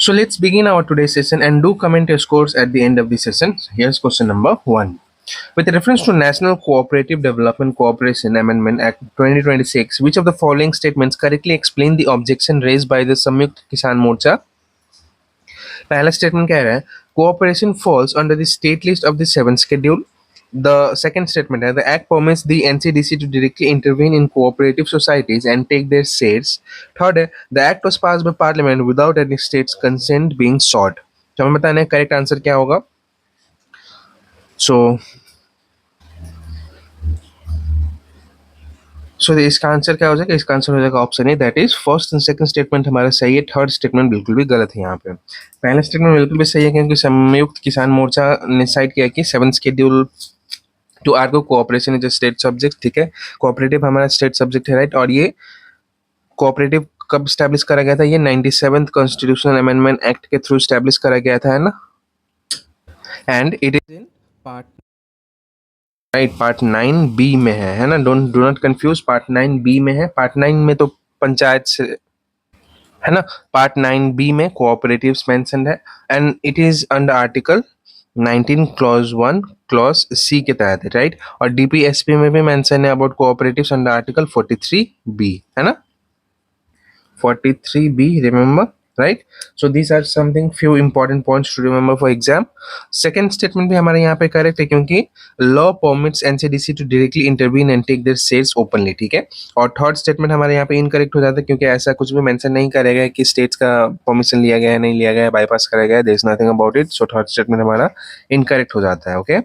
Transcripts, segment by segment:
So let's begin our today's session and do comment your scores at the end of the session. Here's question number 1. With reference to National Cooperative Development Cooperation Amendment Act 2026, which of the following statements correctly explain the objection raised by the Samyukt Kisan Morcha? पहला statement कह रहा है cooperation falls under the state list of the 7th schedule. The second statement है the act permits the NCDC to directly intervene in cooperative societies and take their shares. Third है the act was passed by parliament without any state's consent being sought. तो हमें बताना है correct answer क्या होगा. सो इसका answer क्या हो जाएगा. इसका आंसर हो जाएगा option A, that is first and second statement हमारा सही है. थर्ड स्टेटमेंट बिल्कुल भी गलत है. यहाँ पे पहला स्टेटमेंट बिल्कुल भी सही है क्योंकि संयुक्त किसान मोर्चा ने साइड किया कि 7th शेड्यूल टू आर्गो cooperation is a state subject. ठीक है, कोऑपरेटिव हमारा स्टेट सब्जेक्ट है, राइट. और ये कोऑपरेटिव कब स्टैब्लिश करा गया था? ये 97th कॉन्स्टिट्यूशनल अमेंडमेंट एक्ट के थ्रू स्टैब्लिश करा गया था, है ना. And it is in part right, part 9B में है ना. Do not confuse, part 9B में है. पार्ट 9 में तो पंचायत से है ना. पार्ट 9B में कोऑपरेटिव्स मेंशन्ड है and it is under article 19 clause 1 clause C के तहत है, राइट. और DPSP में भी मेंशन है about cooperatives under article 43B, है ना. 43B, remember, right? So these are something few important points to remember for exam. Second statement भी हमारे यहाँ पे करेक्ट है क्योंकि law permits NCDC to directly intervene and take their sales openly. ठीक है. और थर्ड स्टेटमेंट हमारे यहाँ पे इनकरेक्ट हो जाता है क्योंकि ऐसा कुछ भी मेंशन नहीं करेगा कि स्टेट्स का परमिशन लिया गया है, नहीं लिया गया है, बाईपास करा गया है. There is nothing about it. So third statement हमारा इनकरेक्ट हो जाता है. ओके,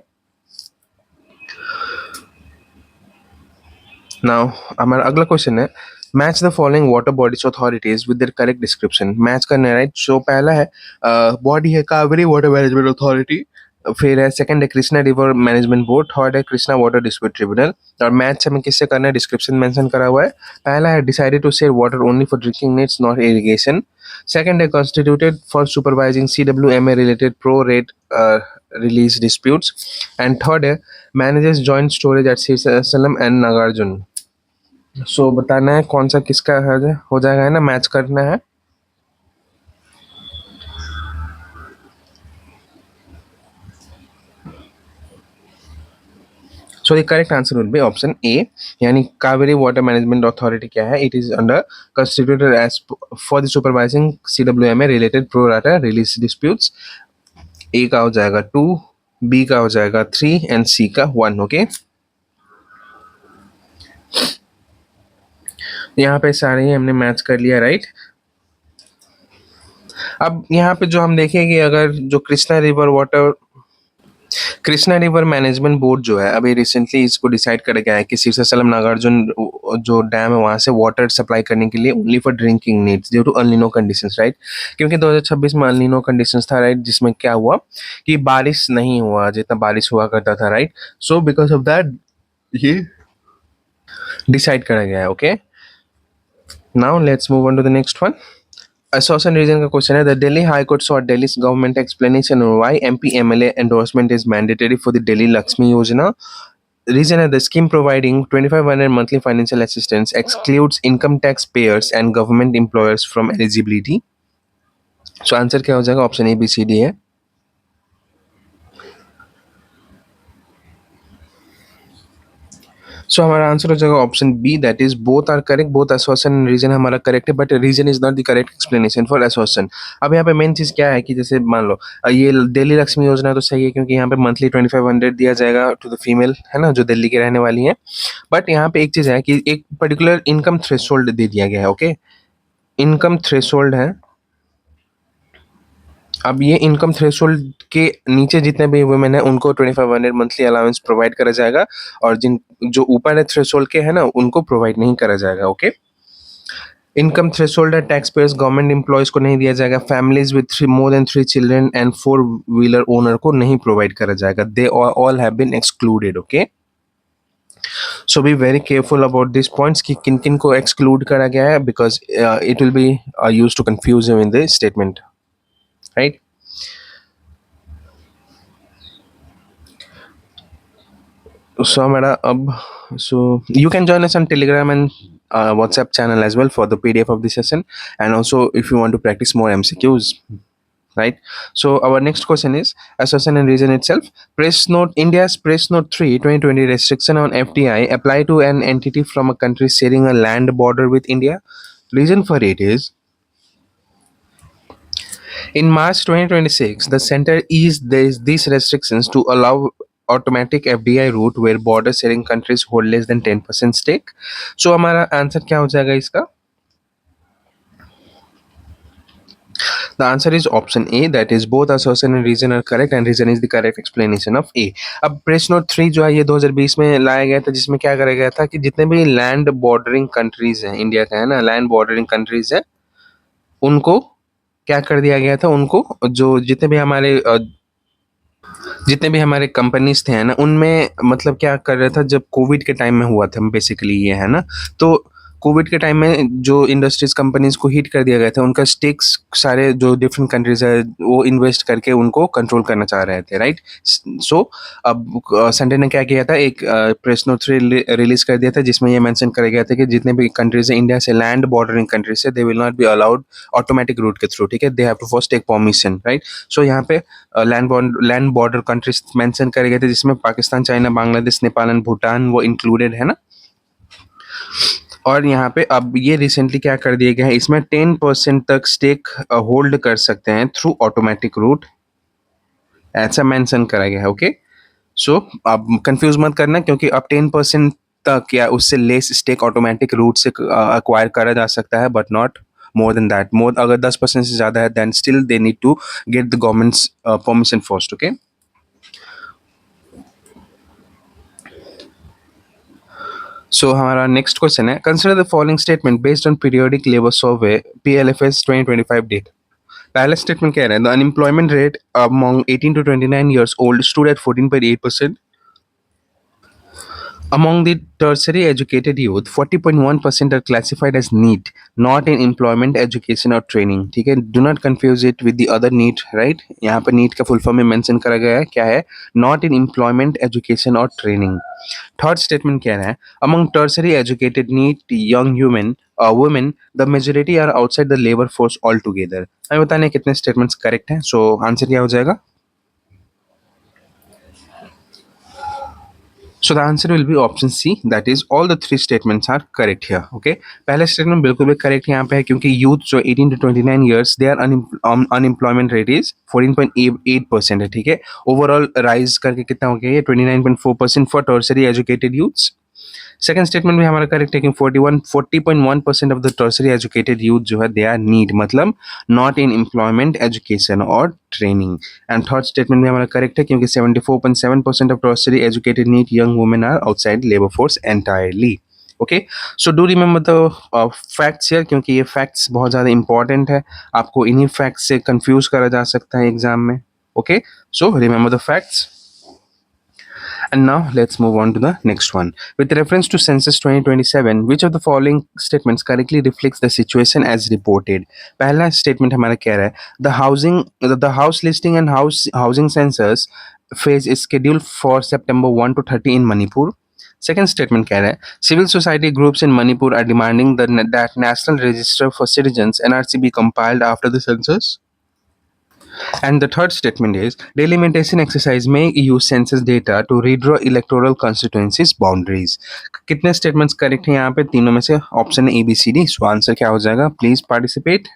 नाउ हमारा अगला क्वेश्चन है match the following water bodies authorities with their correct description. Match करना है, राइट. सो पहला है बॉडी है कावेरी वाटर मैनेजमेंट अथॉरिटी. फिर है सेकंड है Krishna river management board. Third है कृष्णा वाटर डिस्प्यूट ट्रिब्यूनल. और मैच हमें किससे करना है? डिस्क्रिप्शन मेंशन करा हुआ है. पहला है decided to share water only for drinking needs not irrigation. Second है constituted for supervising CWMA related pro rate release disputes. And third है manages joint storage at Srisalam and Nagarjun. सो बताना है कौन सा किसका हो जाएगा, है ना. मैच करना है. So the correct answer will be option A, यानी कावेरी वाटर मैनेजमेंट अथॉरिटी क्या है? It is under constituted as for the supervising CWMA related pro rata release disputes. A का हो जाएगा 2, बी का हो जाएगा 3 एंड सी का 1. ओके, यहाँ पे सारे ही हमने मैच कर लिया, राइट. अब यहाँ पे जो हम देखेंगे अगर जो कृष्णा रिवर मैनेजमेंट बोर्ड जो है अभी रिसेंटली इसको डिसाइड कर गया है कि सिरसासलम नागार्जुन जो डैम है वहां से वाटर सप्लाई करने के लिए only for drinking needs due to El Nino conditions, right. क्योंकि 2026 में अल्निनो कंडीशंस था, राइट, जिसमें क्या हुआ कि बारिश नहीं हुआ जितना बारिश हुआ करता था, right. So because of that ये डिसाइड करा गया है. Okay, now let's move on to the next one. Association region का क्वेश्चन है the Delhi high court sought Delhi government explanation on why MP MLA endorsement is mandatory for the Delhi Lakshmi Yojana. Reason है the scheme providing 2500 monthly financial assistance excludes income tax payers and government employers from eligibility. So answer क्या हो जाएगा? Option A, B, C, D है. सो हमारा answer हो जाएगा option B, that is both are correct. Both association and reason हमारा correct है, but reason is not the correct explanation for association. अब यहाँ पे मेन चीज क्या है कि जैसे मान लो ये दिल्ली लक्ष्मी योजना तो सही है क्योंकि यहाँ पे मंथली 2500 दिया जाएगा टू द फीमेल, है ना, जो दिल्ली के रहने वाली है. बट यहाँ पे एक चीज है कि एक पर्टिकुलर इनकम थ्रेशोल्ड दे दिया गया है. ओके, इनकम थ्रेशोल्ड है. अब ये इनकम थ्रेशोल्ड के नीचे जितने भी वुमेन है उनको 2500 मंथली अलाउंस प्रोवाइड करा जाएगा और जिन जो ऊपर है थ्रेशोल्ड के, है ना, उनको प्रोवाइड नहीं करा जाएगा. ओके, इनकम थ्रेशोल्ड है टैक्स पेयर्स गवर्नमेंट एम्प्लॉयज को नहीं दिया जाएगा. Families with more than 3 children and four wheeler owner को नहीं प्रोवाइड करा जाएगा. They all have been excluded. Okay, so be very careful about this points कि किन किन को एक्सक्लूड करा गया है because it will be used to confuse him in the statement, right. So हमारा अब so you can join us on Telegram and WhatsApp channel as well for the PDF of the session, and also if you want to practice more MCQs. right? So our next question is association and region itself. Press note, India's press note 3 2020 restriction on FDI apply to an entity from a country sharing a land border with India. Reason for it is, in March 2026, the center eased these restrictions to allow automatic FDI route where border sharing countries hold less than 10% stake. So हमारा answer क्या हो जाएगा इसका? The answer is option A, that is both association and region are correct and region is the correct explanation of A. अब press note 3 जो है ये 2020 में लाया गया था, जिसमें क्या करा गया था कि जितने भी लैंड बॉर्डरिंग कंट्रीज हैं, इंडिया का है ना, लैंड बॉर्डरिंग कंट्रीज है, उनको क्या कर दिया गया था, उनको जो जितने भी हमारे कंपनीज थे है ना, उनमें मतलब क्या कर रहा था, जब कोविड के टाइम में हुआ था बेसिकली ये है ना, तो कोविड के टाइम में जो इंडस्ट्रीज कंपनीज को हिट कर दिया गया था, उनका स्टेक्स सारे जो डिफरेंट कंट्रीज है वो इन्वेस्ट करके उनको कंट्रोल करना चाह रहे थे, राइट? सो अब संडे ने क्या किया था, एक प्रेस नोट रिलीज कर दिया था जिसमें ये मेंशन करा गया था कि जितने भी कंट्रीज है इंडिया से लैंड बॉर्डरिंग कंट्रीज है, they will not be allowed automatic route के थ्रू, ठीक है, they have to first take permission, right? So यहाँ पे लैंड बॉर्डर कंट्रीज मेंशन करे गए थे जिसमें पाकिस्तान, चाइना, बांग्लादेश, नेपाल एंड भूटान वो इंक्लूडेड है ना। और यहाँ पे अब ये रिसेंटली क्या कर दिया गया है, इसमें 10% तक स्टेक होल्ड कर सकते हैं थ्रू ऑटोमेटिक रूट, ऐसा मेंशन करा गया है। ओके, सो अब कंफ्यूज मत करना, क्योंकि अब 10% तक या उससे लेस स्टेक ऑटोमेटिक रूट से अक्वायर करा जा सकता है, but not more than that. More अगर 10% से ज्यादा है, then still they need to get the government's permission first. Okay, so हमारा नेक्स्ट क्वेश्चन है, consider the following statement based on periodic labour survey PLFS 2025 date. पहला statement कह रहा है, the unemployment rate among 18 to 29 years old stood at 14.8%. Among the tertiary educated youth, 40.1% are classified as NEET, not in employment, education or training. ठीक है, do not confuse it with the other NEET, right? यहाँ पर NEET का full form में mention करा गया है, क्या है? Not in employment, education or training. Third statement कह रहा है, among tertiary educated NEET young women, the majority are outside the labor force altogether. हमें बताने कितने स्टेटमेंट्स करेक्ट हैं, सो आंसर क्या हो जाएगा? So the answer will be option C, that is all the three statements are correct here. Okay, पहला statement बिल्कुल भी करेक्ट यहाँ पे है, क्योंकि यूथ जो 18 to 29 years they are unemployment rate is 14.8% है, ठीक है। ओवरऑल राइज करके कितना हो गया ये 29.4% for tertiary educated youths. Second statement भी हमारा करेक्ट है कि 40.1% of the tertiary educated youth जो है दे आर नीड, मतलब नॉट इन एम्प्लॉयमेंट, एजुकेशन और ट्रेनिंग। एंड थर्ड स्टेटमेंट भी हमारा करेक्ट है, क्योंकि 74.7% of tertiary educated NEET young women are outside labour force entirely. Okay, so do remember the facts here, क्योंकि ये फैक्ट्स बहुत ज़्यादा इंपॉर्टेंट है, आपको इन्हीं फैक्ट्स से कंफ्यूज करा जा सकता है एग्जाम में। Okay, so remember the facts. And now let's move on to the next one. With reference to Census 2027, which of the following statements correctly reflects the situation as reported? पहला statement हमारा कह रहा है, the house listing and housing census phase is scheduled for September 1 to 30 in Manipur. Second statement कह रहा है, civil society groups in Manipur are demanding that National Register for Citizens NRC be compiled after the census. And the third statement is, delimitation exercise may use census data to redraw electoral constituencies boundaries. कितने statements correct हैं यहाँ पे? तीनों में से option A, B, C, D. So answer क्या हो जाएगा? Please participate.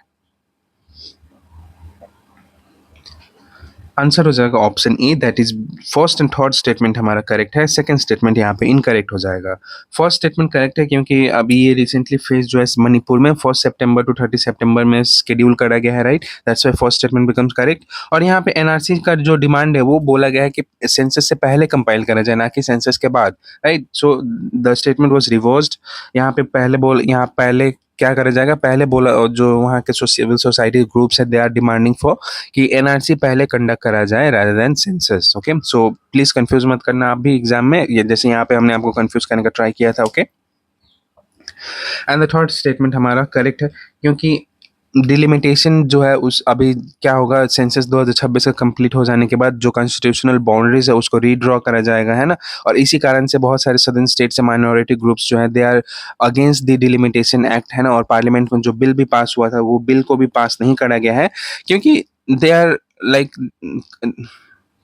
आंसर हो जाएगा option A, that is first and third statement हमारा करेक्ट है, सेकंड स्टेटमेंट यहाँ पे इनकरेक्ट हो जाएगा। फर्स्ट स्टेटमेंट करेक्ट है क्योंकि अभी ये रिसेंटली फेज जो है मणिपुर में 1 सितंबर to 30 सितंबर में शेड्यूल करा गया है, right? That's why first statement becomes correct. और यहाँ पे एनआरसी का जो डिमांड है वो बोला गया है कि सेंसस से पहले कंपाइल करा जाए, ना कि सेंसस के बाद, right? So the statement was reversed. यहाँ पहले क्या करा जाएगा, पहले बोला जो वहाँ के सिविल सोसाइटी ग्रुप्स है दे आर डिमांडिंग फॉर कि एनआरसी पहले कंडक्ट करा जाए rather than census. Okay, so please confuse मत करना आप भी एग्जाम में, ये जैसे यहाँ पे हमने आपको कंफ्यूज करने का ट्राई किया था। Okay, and the third statement हमारा करेक्ट है क्योंकि डिलिमिटेशन जो है उस अभी क्या होगा, सेंसस 2026 का कंप्लीट हो जाने के बाद जो कॉन्स्टिट्यूशनल बाउंड्रीज है उसको रीड्रॉ करा जाएगा, है ना? और इसी कारण से बहुत सारे सदर्न स्टेट से माइनॉरिटी ग्रुप्स जो है they are against the delimitation act, है ना? और पार्लियामेंट में जो बिल भी पास हुआ था वो बिल को भी पास नहीं करा गया है क्योंकि they are like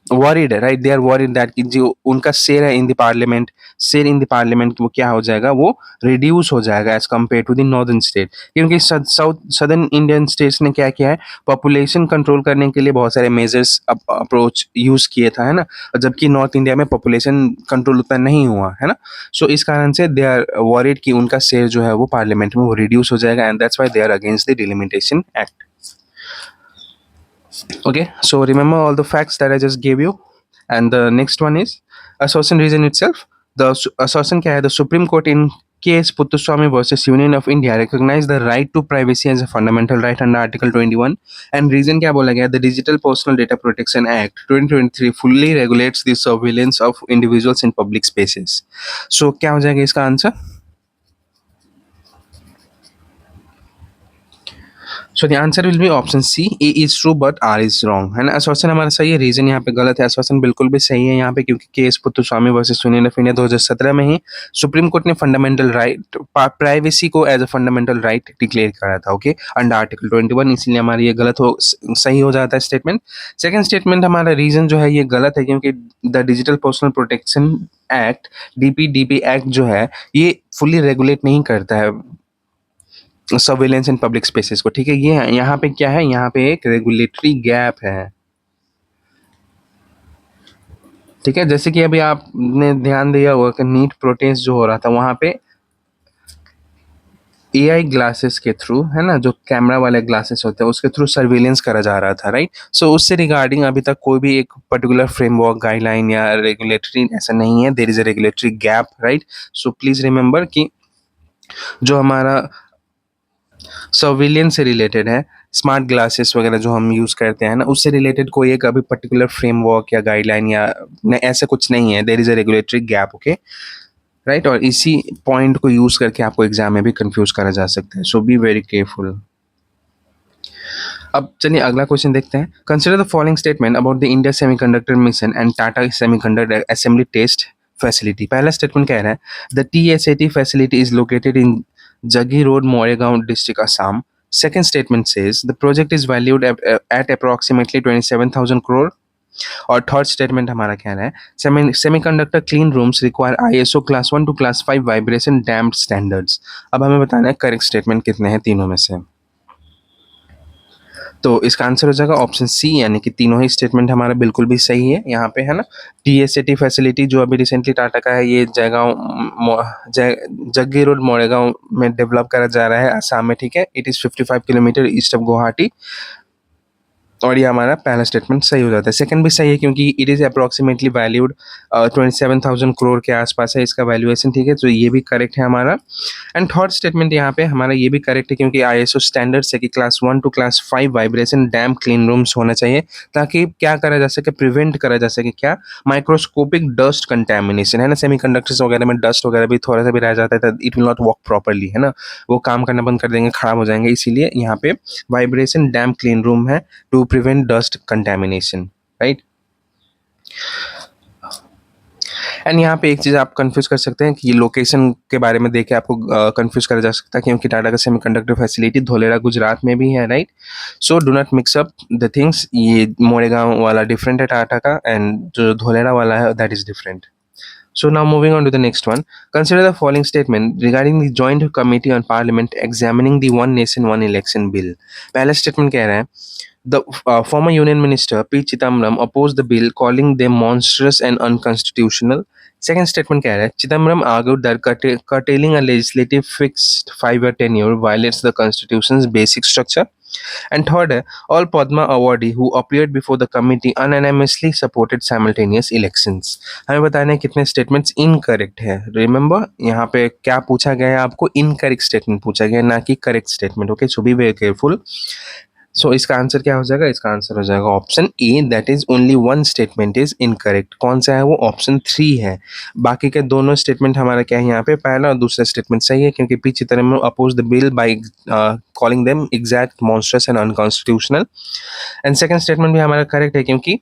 worried, right? They are worried that कि जो उनका शेयर है in the parliament, share in the parliament वो क्या हो जाएगा, वो रिड्यूस हो जाएगा as compared to the northern state. क्योंकि सदर्न इंडियन स्टेट्स ने क्या किया है, पॉपुलेशन कंट्रोल करने के लिए बहुत सारे मेजर्स अप्रोच यूज किए था, है ना, और जबकि नॉर्थ इंडिया में पॉपुलेशन कंट्रोल उतना नहीं हुआ है ना। सो इस कारण से दे आर वरीड कि उनका शेयर जो है वो पार्लियामेंट में वो रिड्यूस हो जाएगा, and that's why they are against the delimitation act. Okay, so remember all the facts that I just gave you. And the next one is assertion reason itself. The assertion क्या है, the Supreme Court in case Puttaswamy versus Union of India recognized the right to privacy as a fundamental right under Article 21, and reason क्या बोला गया, the Digital Personal Data Protection Act 2023 fully regulates the surveillance of individuals in public spaces. So क्या हो जाएगा इसका answer? So the answer will be option C, A is true but R is wrong, है ना। आश्वासन हमारा सही है, रीजन यहाँ पे गलत है। आश्वासन बिल्कुल भी सही है यहाँ पे, क्योंकि case Puttaswamy versus Union of India 2017 में ही सुप्रीम कोर्ट ने फंडामेंटल राइट, प्राइवेसी को as a fundamental right declare करा था, ओके, अंडर आर्टिकल 21, इसीलिए हमारा ये गलत हो, सही हो जाता है स्टेटमेंट। सेकेंड स्टेटमेंट हमारा रीजन जो है ये गलत है, क्योंकि the digital personal protection act, DPDP act जो है ये फुली रेगुलेट नहीं करता है सर्वेलेंस इन पब्लिक स्पेसेस को, ठीक है। ये यहाँ पे क्या है, यहाँ पे एक रेगुलेटरी गैप है, ठीक है। जैसे कि अभी आपने ध्यान दिया होगा कि नीट प्रोटेस्ट जो हो रहा था वहाँ पे एआई ग्लासेस के थ्रू, है ना, जो कैमरा वाले ग्लासेस होते हैं उसके थ्रू सर्विलेंस करा जा रहा था, राइट। सो उससे रिगार्डिंग अभी तक कोई भी एक पर्टिकुलर फ्रेमवर्क, गाइडलाइन या रेगुलेटरी ऐसा नहीं है, there is a regulatory gap, right. So please remember कि जो हमारा सर्विलियंस से रिलेटेड है, स्मार्ट ग्लासेस वगैरह जो हम यूज़ करते हैं ना, उससे रिलेटेड कोई एक अभी पर्टिकुलर फ्रेमवर्क या गाइडलाइन या ऐसा कुछ नहीं है, there is a regulatory gap, okay, right. और इसी पॉइंट को यूज़ करके आपको एग्जाम में भी कंफ्यूज करा जा सकता है, सो बी वेरी केयरफुल। अब चलिए अगला क्वेश्चन देखते हैं। Consider the following statement about the India semiconductor mission and Tata semiconductor assembly test facility. पहला स्टेटमेंट कह रहा है, the TSAT facility is located in Jagi Road, Moregaon district, Assam. Second statement says the project is valued at approximately 27,000 crore. और third statement हमारा क्या है, semiconductor clean rooms require ISO class 1 to class 5 vibration damped standards. अब हमें बताना है correct statement कितने हैं तीनों में से। तो इसका आंसर हो जाएगा ऑप्शन सी, यानी कि तीनों ही स्टेटमेंट हमारा बिल्कुल भी सही है यहाँ पे, है ना। TSAT फैसिलिटी जो अभी रिसेंटली टाटा का है, ये जग्गी रोड मोरेगांव में डेवलप करा जा रहा है आसाम में, ठीक है। It is 55 kilometre east of Guwahati, और ये हमारा पहला स्टेटमेंट सही हो जाता है। सेकंड भी सही है, क्योंकि it is approximately valued 27,000 crore के आसपास है इसका वैल्यूएशन, ठीक है। तो ये भी करेक्ट है हमारा। एंड थर्ड स्टेटमेंट यहाँ पे हमारा ये भी करेक्ट है, क्योंकि ISO स्टैंडर्ड्स है कि class 1 to class 5 vibration damped clean rooms होना चाहिए, ताकि क्या करा जा सके, प्रिवेंट करा जा सके क्या, माइक्रोस्कोपिक डस्ट कंटेमिनेशन, है ना। सेमीकंडक्टर्स वगैरह में डस्ट वगैरह भी थोड़ा सा भी रह जाता है तो it will not work properly, है ना, वो काम करना बंद कर देंगे, खराब हो जाएंगे। इसीलिए यहाँ पे वाइब्रेशन डैम क्लीन रूम है to prevent dust contamination, right. एंड यहाँ पे एक चीज़ आप कंफ्यूज कर सकते हैं कि लोकेशन के बारे में देख के आपको कंफ्यूज करा जा सकता है, क्योंकि टाटा का सेमीकंडक्टर फैसिलिटी धोलेरा गुजरात में भी है, right. So do not mix up the things, ये मोरेगांव वाला डिफरेंट है टाटा का, एंड जो धोलेरा वाला है that is different. So now moving on to the next one. Consider the following statement regarding the Joint Committee on Parliament examining the One Nation One Election bill. पहला statement कह रहा है, the former Union Minister P. Chidambaram opposed the bill, calling them monstrous and unconstitutional. Second statement कह रहा है, Chidambaram argued that curtailing a legislative fixed 5-year tenure violates the Constitution's basic structure. And third है, all Padma awardee who appeared before the committee unanimously supported simultaneous elections. हमें बताना है कितने statements incorrect है। Remember यहाँ पे क्या पूछा गया है, आपको इनकरेक्ट स्टेटमेंट पूछा गया है, ना कि correct statement, okay. So be very careful. So इसका आंसर क्या हो जाएगा, इसका आंसर हो जाएगा option A, that is only one statement is incorrect. कौन सा है वो, ऑप्शन 3 है। बाकी के दोनों स्टेटमेंट हमारा क्या है यहाँ पे, पहला और दूसरा स्टेटमेंट सही है, क्योंकि P Chidambaram oppose the bill by calling them exact monstrous and unconstitutional. And second statement भी हमारा करेक्ट है, क्योंकि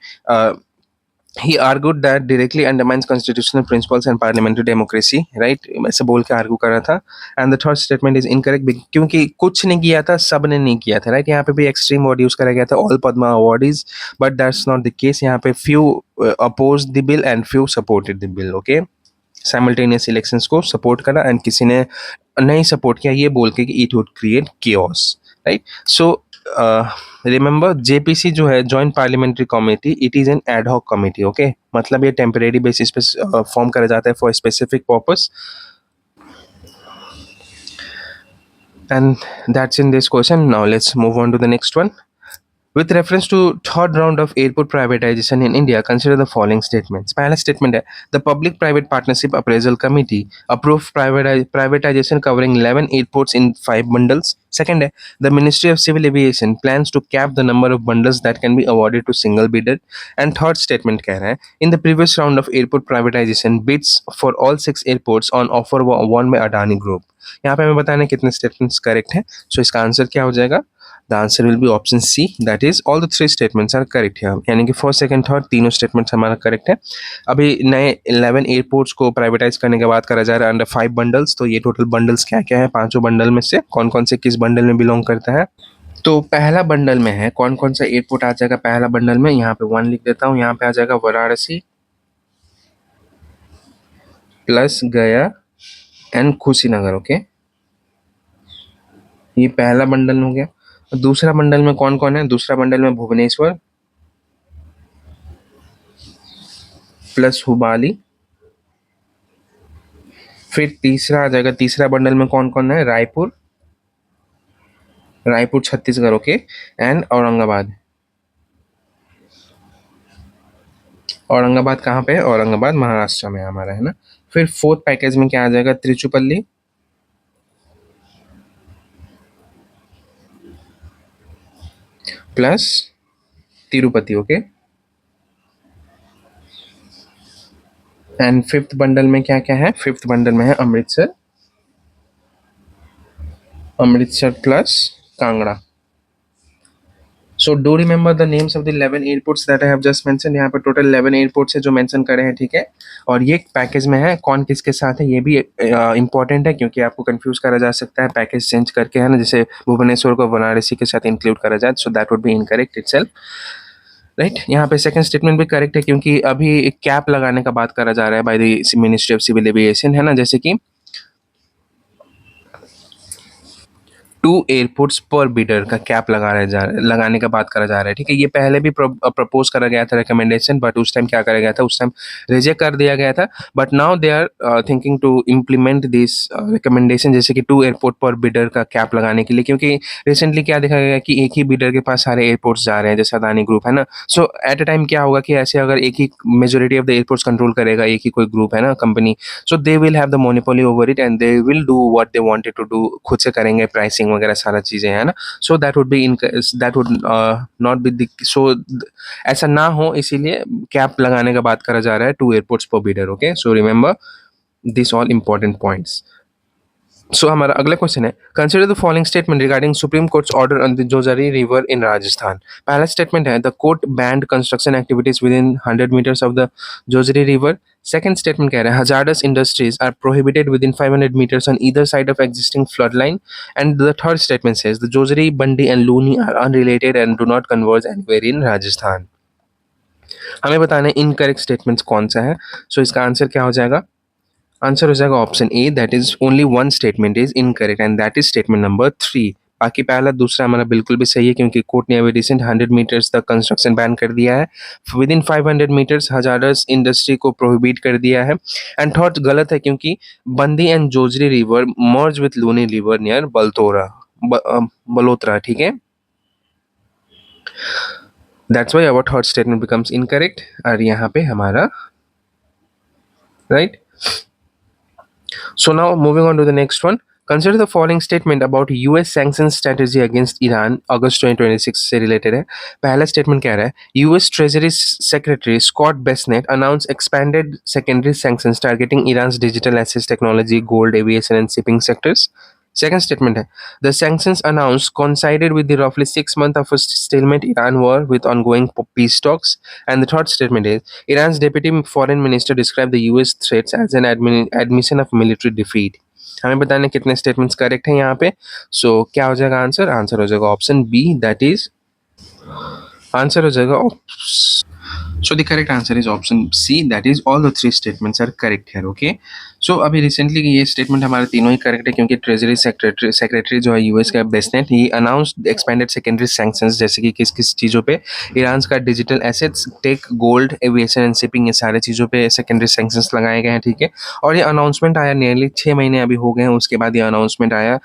he argued that directly undermines constitutional principles and parliamentary democracy, right? ऐसे बोल के आर्गू कर रहा था. And the third statement is incorrect क्योंकि कुछ नहीं किया था, सब ने नहीं किया था, right? यहाँ पे भी extreme word use करा गया था, all Padma awardees, but that's not the case. यहाँ पे few opposed the bill and few supported the bill, okay? Simultaneous elections को support करा and किसी ने नहीं support किया ये बोल के कि it would create chaos, right? So remember JPC जो है joint parliamentary committee, it is an ad hoc committee, okay? मतलब ये टेम्परेरी बेसिस पे फॉर्म करा जाता है for specific purpose. And that's in this question. Now let's move on to the next one. With reference to third round of airport privatization in India, consider the following statements. पहला statement है, the Public-Private Partnership Appraisal Committee approved privatization covering 11 airports in 5 bundles. Second है, the Ministry of Civil Aviation plans to cap the number of bundles that can be awarded to single bidder. And third statement कह रहा है, in the previous round of airport privatization, bids for all 6 airports on offer were won by Adani Group. यहाँ पे हमें बताना है कितने statements correct हैं. So इसका आंसर क्या हो जाएगा? The answer will be option C. That is all the 3 statements are correct here. यानी कि फर्स्ट सेकंड थर्ड तीनों स्टेटमेंट्स हमारा करेक्ट है. अभी नए 11 एयरपोर्ट्स को प्राइवेटाइज करने के बाद करा जा रहा है अंडर 5 बंडल्स. तो ये टोटल बंडल्स क्या क्या है, पांचों बंडल में से कौन कौन से किस बंडल में बिलोंग करता है? तो पहला बंडल में है कौन कौन सा एयरपोर्ट आ जाएगा पहला बंडल में. यहाँ पे 1 लिख देता हूँ. यहाँ पे आ जाएगा वाराणसी प्लस गया एंड कुशीनगर, ओके? ये पहला बंडल हो गया. दूसरा बंडल में कौन कौन है? दूसरा बंडल में भुवनेश्वर प्लस हुबाली. फिर तीसरा आ जाएगा, तीसरा बंडल में कौन कौन है? रायपुर, रायपुर छत्तीसगढ़, ओके? एंड औरंगाबाद. औरंगाबाद कहाँ पे है? औरंगाबाद महाराष्ट्र में हमारा, है ना? फिर फोर्थ पैकेज में क्या आ जाएगा? Tiruchirappalli plus Tirupati, okay? And fifth bundle में क्या क्या है? फिफ्थ बंडल में है Amritsar, Amritsar plus Kangra. So do remember the names of the 11 airports that I have just mention. यहाँ पे टोटल 11 एयरपोर्ट्स है जो मेंशन करे हैं, ठीक है? और ये पैकेज में है, कौन किसके साथ है ये भी इंपॉर्टेंट है क्योंकि आपको कंफ्यूज करा जा सकता है पैकेज चेंज करके, है ना? जैसे भुवनेश्वर को वाराणसी के साथ इंक्लूड करा जाए, सो that would be incorrect itself, right? यहाँ पे सेकंड स्टेटमेंट भी करेक्ट है क्योंकि अभी एक कैप लगाने का बात करा जा रहा है by the ministry of civil aviation, है ना? जैसे कि 2 एयरपोर्ट्स पर बिडर का कैप लगाने का बात करा जा रहा है, ठीक है? ये पहले भी प्रपोज करा गया था रिकमेंडेशन, बट उस टाइम क्या करा गया था? उस टाइम रिजेक्ट कर दिया गया था. But now they are thinking to implement this recommendation, जैसे कि 2 एयरपोर्ट पर बिडर का कैप लगाने के लिए, क्योंकि रिसेंटली क्या देखा गया कि एक ही बिडर के पास सारे एयरपोर्ट्स जा रहे हैं, जैसे अदानी ग्रुप, है ना? सो एट अ टाइम क्या होगा कि ऐसे अगर एक ही majority of the airports control करेगा एक ही कोई ग्रुप, है ना, company, so they will have the monopoly over it and they will do what they wanted to do. खुद से करेंगे प्राइसिंग वगैरह सारा चीजें, है ना? So that would be in that would not be so ऐसा ना हो, इसीलिए कैप लगाने का बात करा जा रहा है 2 एयरपोर्ट्स पर bidder, okay? So remember this all important points. So हमारा अगला क्वेश्चन है, consider the following statement regarding supreme court's order on the Jojari river in Rajasthan. पहला स्टेटमेंट है, the court banned construction activities within 100 meters of the Jojari river. Second statement कह रहा है, hazardous industries are prohibited within 500 meters on either side of existing flood line. And the third statement says the Jojari, Bandi and Luni are unrelated and do not converge anywhere in Rajasthan. हमें बताना है incorrect statements कौन सा है. सो इसका answer क्या हो जाएगा? आंसर हो जाएगा option A, that is only one statement is incorrect and that is statement number 3. बाकी पहला दूसरा हमारा बिल्कुल भी सही है क्योंकि कोर्ट ने अभी रिसेंट 100 मीटर्स तक कंस्ट्रक्शन बैन कर दिया है. Within 500 meters hazardous industry को प्रोहिबिट कर दिया है. एंड थर्ड गलत है क्योंकि Bandi and Jojari river merge with Luni river near Balotra, ठीक है? That's why our third statement becomes incorrect. और यहाँ पे हमारा right. So now moving on to the next one. Consider the following statement about US sanctions strategy against Iran August 2026 से related है. पहला statement कह रहा है, US Treasury Secretary Scott Bessent announced expanded secondary sanctions targeting Iran's digital assets technology, gold, aviation and shipping sectors. Second statement है, the sanctions announced coincided with the roughly 6 months of a stalemate Iran war with ongoing peace talks. And the third statement is, Iran's deputy foreign minister described the US threats as an admission of military defeat. हमें बताने कितने statements correct हैं यहाँ पे. सो क्या हो जाएगा answer? Answer हो जाएगा option B, that is answer हो जाएगा. So the correct answer is option C. That is all the three statements are correct here. Okay. So अभी रिसेंटली ये स्टेटमेंट हमारे तीनों ही करेक्ट है क्योंकि ट्रेजरी सेक्रेटरी जो है यूएस का Bessent, he announced expanded secondary sanctions, जैसे कि किस किस चीज़ों पे, ईरान का digital assets, tech, gold, aviation and shipping, ये सारे चीज़ों पे सेकेंडरी सैंक्शंस लगाए गए हैं. ठीक है. और ये अनाउंसमेंट आया नियरली 6 महीने अभी हो गए हैं. उसके बाद ये अनाउंसमेंट आया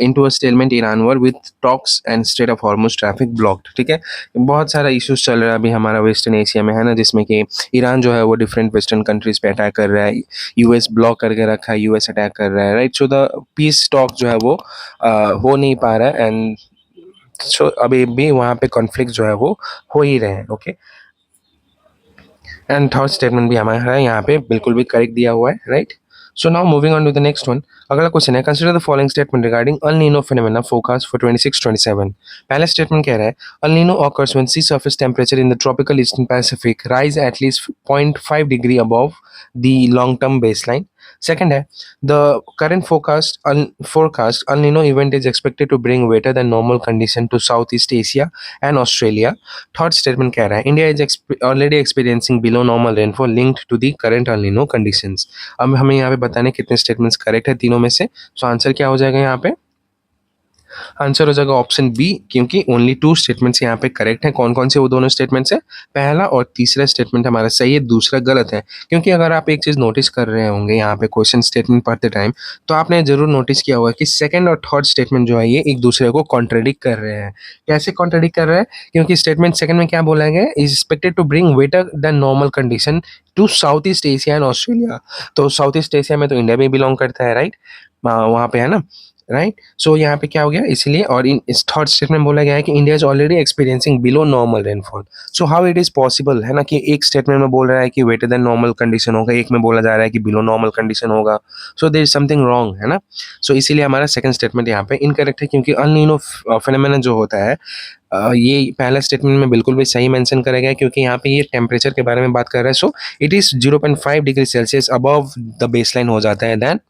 into a stalemate Iran war with talks and strait of Hormuz traffic blocked. ठीक है. बहुत सारा इश्यूज चल रहा है अभी हमारा वेस्टर्न एशिया में, है ना, जिसमें कि ईरान जो है वो डिफरेंट वेस्टर्न कंट्रीज पे अटैक कर रहा है, यूएस ब्लॉक करके रखा है, यूएस अटैक कर रहा है, right. So the piece talk जो है वो हो नहीं पा रहा है, एंड सो अभी भी वहाँ पे कॉन्फ्लिक्ट जो है वो हो ही रहे हैं. ओके. एंड थर्ड स्टेटमेंट भी हमारा यहाँ पे बिल्कुल भी करेक्ट दिया हुआ है, right. So now moving on to the next one. अगला क्वेश्चन है, consider the following statement regarding El Nino phenomena forecast for 26-27. पहला स्टेटमेंट कह रहा है, El Nino occurs when sea surface temperature in the tropical eastern Pacific rise at least 0.5 degree above the long term baseline. Second है, the current forecast El Nino event is expected to bring wetter than normal condition to South East Asia and Australia. Third statement कह रहा है, India is already experiencing below normal rainfall linked to the current El Nino conditions. अब हमें यहाँ पे बताने कितने statements correct है तीनों में से. सो आंसर क्या हो जाएगा यहाँ पे? आंसर हो जाएगा ऑप्शन बी, क्योंकि ओनली 2 स्टेटमेंट्स यहाँ पे करेक्ट हैं. कौन कौन से वो दोनों स्टेटमेंट्स हैं? पहला और तीसरा स्टेटमेंट हमारा सही है, दूसरा गलत है. क्योंकि अगर आप एक चीज़ नोटिस कर रहे होंगे यहाँ पे क्वेश्चन स्टेटमेंट पढ़ते टाइम, तो आपने जरूर नोटिस किया होगा कि सेकंड और थर्ड स्टेटमेंट जो है ये एक दूसरे को कॉन्ट्रेडिक्ट कर रहे हैं. कैसे कॉन्ट्रेडिक्ट कर रहे हैं? क्योंकि स्टेटमेंट सेकंड में क्या बोला गया, is expected to bring wetter than normal condition to South East Asia and Australia. तो साउथ ईस्ट एशिया में तो इंडिया भी बिलोंग करता है, राइट. वहाँ पे है ना, राइट. सो यहाँ पे क्या हो गया इसलिए, और इन इस थर्ड स्टेटमेंट बोला गया है कि India is already experiencing below normal rainfall. So how it is possible, है ना, कि एक स्टेटमेंट में बोल रहा है कि वेटर देन नॉर्मल कंडीशन होगा, एक में बोला जा रहा है कि बिलो नॉर्मल कंडीशन होगा. So there is something wrong, है ना. सो इसीलिए हमारा सेकंड स्टेटमेंट यहाँ पे इनकरेक्ट है, क्योंकि अल नीनो फेनोमेनन जो होता है ये पहला स्टेटमेंट में बिल्कुल भी सही मेंशन करा गया है, क्योंकि यहाँ पे ये टेम्परेचर के बारे में बात कर रहा है. So it is 0.5 degree Celsius above the baseline हो जाता है then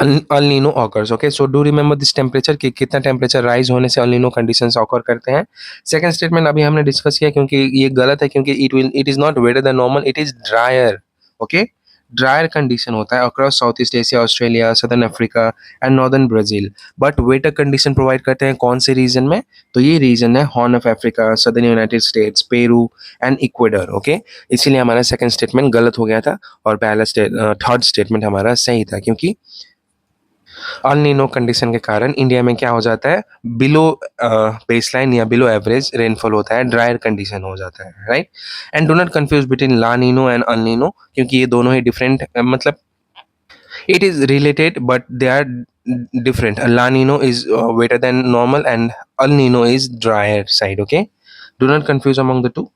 El Nino occurs. Okay. So do remember this temperature, कि कितना टेम्परेचर राइज होने से अल नीनो कंडीशंस ऑकर करते हैं. सेकंड स्टेटमेंट अभी हमने डिस्कस किया, क्योंकि ये गलत है, क्योंकि it is not wetter than normal, it is drier. Okay. Drier condition होता है across South East Asia, Australia, southern Africa and northern Brazil. But wetter condition provide करते हैं कौन से रीजन में? तो ये रीजन है horn of Africa, southern United states, Peru and Ecuador. Okay. इसीलिए हमारा सेकंड स्टेटमेंट गलत हो गया था और पहला थर्ड स्टेटमेंट हमारा सही था, क्योंकि अल नीनो कंडीशन के कारण इंडिया में क्या हो जाता है, बिलो बेसलाइन या बिलो एवरेज रेनफॉल होता है, ड्रायर कंडीशन हो जाता है, right. And do not confuse between La Nino and El Nino, क्योंकि ये दोनों ही डिफरेंट, मतलब it is related but they are different. La Nino is wetter than normal and El Nino is drier side. Okay, do not confuse among the two.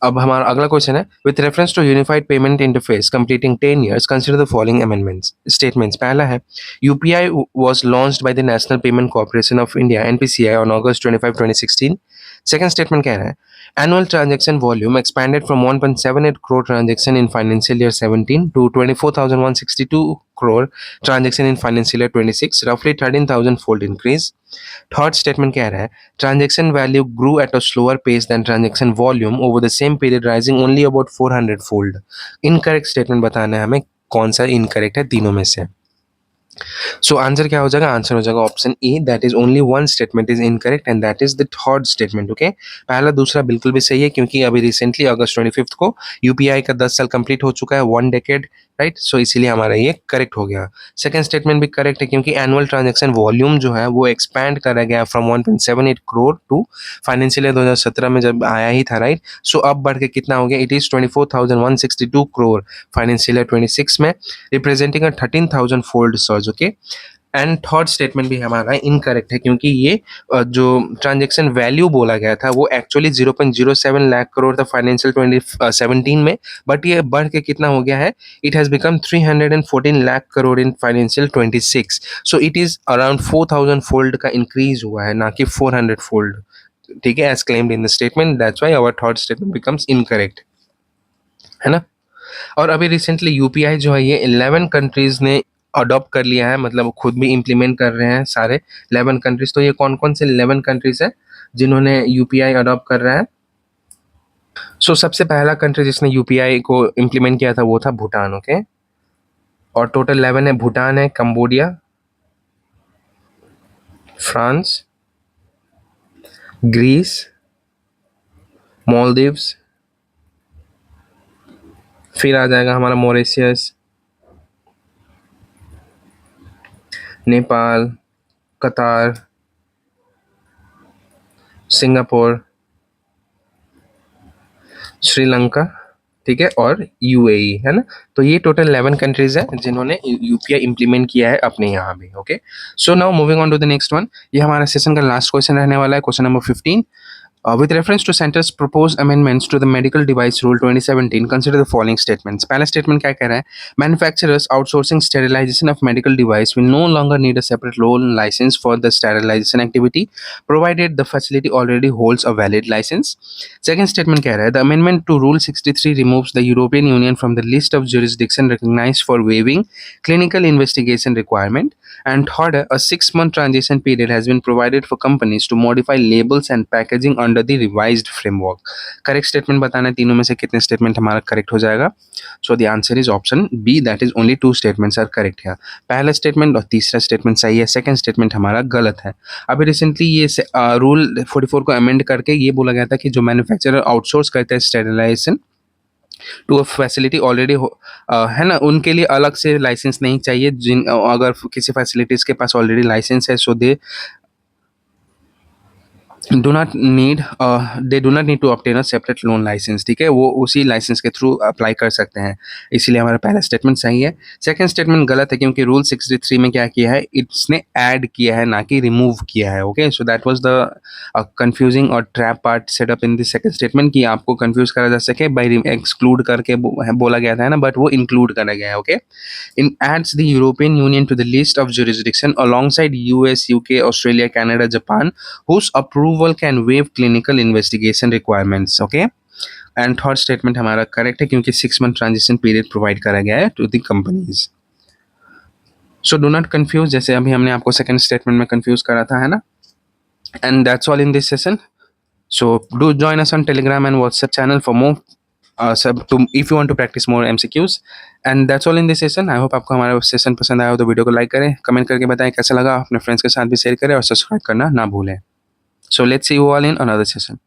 अब हमारा अगला question है, with reference to unified payment interface completing 10 years, consider the following amendments statements. पहला है, UPI was launched by the national payment corporation of India NPCI on August 25, 2016. Second statement कह रहा है, annual transaction volume expanded from 1.78 crore transaction in financial year 17 to 24,162 crore transaction in financial year 26, roughly 13,000 fold increase. Third statement कह रहा है, transaction value grew at a slower pace than transaction volume over the same period, rising only about 400 fold. Incorrect statement बताना है हमें, कौन सा incorrect है तीनों में से. सो आंसर क्या हो जाएगा? आंसर हो जाएगा option A, that is only one statement is incorrect and that is the third statement. Okay. पहला दूसरा बिल्कुल भी सही है, क्योंकि अभी रिसेंटली अगस्त 25 को यूपीआई का 10 साल कंप्लीट हो चुका है, 1 डेकेड, राइट. सो इसीलिए हमारा ये करेक्ट हो गया. सेकंड स्टेटमेंट भी करेक्ट है, क्योंकि एनुअल ट्रांजैक्शन वॉल्यूम जो है वो एक्सपैंड करा गया from 1.78 crore to financial year 2017 में जब आया ही था, राइट. सो अब बढ़ के कितना हो गया? It is 24,162 crore financial year 26 में, representing a 13,000 fold surge. Okay. And third statement भी हमारा इनकरेक्ट है क्योंकि ये जो ट्रांजैक्शन वैल्यू बोला गया था वो एक्चुअली 0.07 लाख करोड़ था फाइनेंशियल 2017 में, बट ये बढ़ के कितना हो गया है, it has become 314 lakh crore in financial 26। So it is around 4000 fold का इंक्रीज हुआ है, ना कि 400 फोल्ड। ठीक है, as claimed in the statement, that's why our third statement becomes incorrect, है ना। और अभी रिसेंटली यूपीआई जो है ये 11 कंट्रीज ने अडॉप्ट कर लिया है, मतलब खुद भी इम्प्लीमेंट कर रहे हैं सारे 11 कंट्रीज। तो ये कौन कौन से 11 कंट्रीज है जिन्होंने यूपीआई अडॉप्ट कर रहा है? सो सबसे पहला कंट्री जिसने यूपीआई को इम्प्लीमेंट किया था वो था भूटान, ओके। और टोटल 11 है, भूटान है, कंबोडिया, फ्रांस, ग्रीस, मालदीव्स, फिर आ जाएगा हमारा मॉरिशियस, नेपाल, कतार, सिंगापुर, श्रीलंका, ठीक है, और यूएई, है ना। तो ये टोटल 11 कंट्रीज है जिन्होंने यूपीआई इंप्लीमेंट किया है अपने यहाँ भी, okay. So now moving on to the next one, ये हमारा सेशन का लास्ट क्वेश्चन रहने वाला है, question number 15। With reference to Center's proposed amendments to the Medical Device Rule 2017, consider the following statements. पहला statement क्या कह रहा है? Manufacturers outsourcing sterilization of medical device will no longer need a separate loan license for the sterilization activity, provided the facility already holds a valid license. Second statement कह रहा है? The amendment to Rule 63 removes the European Union from the list of jurisdiction recognized for waiving clinical investigation requirement. And third, a 6-month transition period has been provided for companies to modify labels and packaging under the revised framework. Correct statement बताना है तीनों में से कितने statement हमारा correct हो जाएगा। So the answer is option B, that is only 2 statements are correct है। पहला स्टेटमेंट और तीसरा स्टेटमेंट सही है, सेकंड स्टेटमेंट हमारा गलत है। अभी रिसेंटली ये रूल 44 को अमेंड करके ये बोला गया था कि जो मैन्युफैक्चरर आउटसोर्स करते हैं sterilization to a facility already है ना, उनके लिए अलग से लाइसेंस नहीं चाहिए। जिन अगर किसी फैसिलिटीज़ के पास ऑलरेडी लाइसेंस है, so they do not need they do not need to obtain a separate loan licence, ठीक है, वो उसी लाइसेंस के थ्रू अप्लाई कर सकते हैं। इसीलिए हमारा पहला स्टेटमेंट सही है। सेकंड स्टेटमेंट गलत है क्योंकि रूल 63 में क्या किया है, इसने ऐड किया है ना कि रिमूव किया है, okay. So that was the confusing और trap part set up in the second statement कि आपको कंफ्यूज करा जा सके बाय एक्सक्लूड करके बोला गया था ना, बट वो इंक्लूड करा गया है, okay. In adds the European Union to the list of jurisdiction alongside US, UK, Australia, Canada, Japan, whose approval can waive clinical investigation requirements, okay। And third statement हमारा करेक्ट है क्योंकि 6 month transition period provide करा गया है to the companies. So do not confuse, जैसे अभी हमने आपको सेकंड स्टेटमेंट में कंफ्यूज करा था, है ना। And that's all in this session. So do join us on Telegram and WhatsApp channel for more if you want to practice more MCQs, and that's all in this session. I hope आपको हमारा session पसंद आया हो तो video को like करें, comment करके बताएं कैसा लगा, अपने फ्रेंड्स के साथ भी शेयर करें और सब्सक्राइब करना ना भूलें। So let's see you all in another session.